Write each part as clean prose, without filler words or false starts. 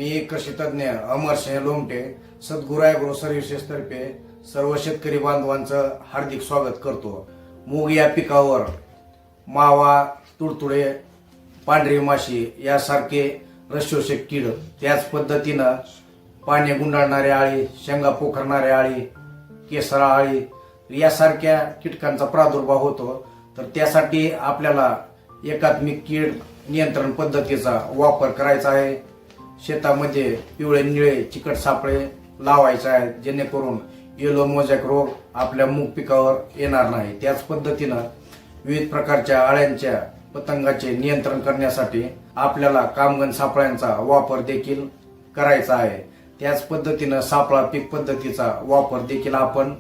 मी कृषी तज्ञ अमरसिंह लोमटे सद्गुरू agro services तर्फे सर्व शेतकरी बांधवांचं हार्दिक स्वागत करतो। मूग या पिकावर मावा, तुडतुडे, पांढरी माशी यासारखे रसशोषक कीड, त्याच पद्धतीनं पाने गुंडाळणारे आळी, शेंगा पोखरणारे आळी, केसरा आळी यासारख्या कीटकांचा प्रादुर्भाव होतो। तर त्यासाठी आपल्याला एकात्मिक कीड नियंत्रण पद्धतीचा वापर करायचा आहे। शेतामध्ये पिवळे निळे चिकट सापळे लावायचे आहेत, जेणेकरून येलो मोझॅक रोग आपल्या मूग पिकावर येणार नाही। त्याच पद्धतीनं विविध प्रकारच्या अळ्यांच्या, पतंगाचे नियंत्रण करण्यासाठी आपल्याला कामगन सापळ्यांचा वापर देखील करायचा आहे। त्याच पद्धतीनं सापळा पीक पद्धतीचा वापर देखील आपण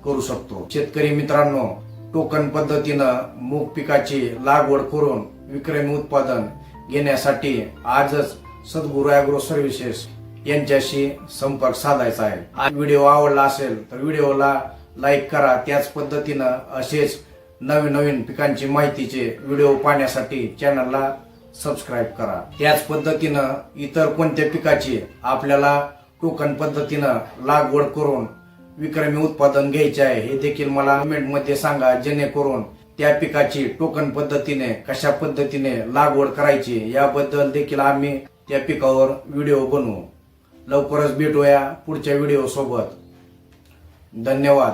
करू शकतो। शेतकरी मित्रांनो, टोकन पद्धतीनं मूग पिकाची लागवड करून विक्रमी उत्पादन घेण्यासाठी आजच सद्गुरू ॲग्रो सर्व्हिसेस यांच्याशी संपर्क साधायचा आहे। आज व्हिडिओ आवडला असेल तर व्हिडिओला लाईक करा। त्याच पद्धतीनं असेच नवीन नवीन पिकांची माहितीचे व्हिडिओ पाहण्यासाठी चॅनलला सबस्क्राईब करा। त्याच पद्धतीनं इतर कोणत्या पिकाची आपल्याला टोकन पद्धतीनं लागवड करून विक्रमी उत्पादन घ्यायचे आहे हे देखील मला कमेंटमध्ये सांगा, जेणेकरून त्या पिकाची टोकन पद्धतीने कशा पद्धतीने लागवड करायची याबद्दल देखील आम्ही त्या पिकावर व्हिडिओ बनवू। लवकरच भेटूया पुढच्या व्हिडिओ सोबत। धन्यवाद।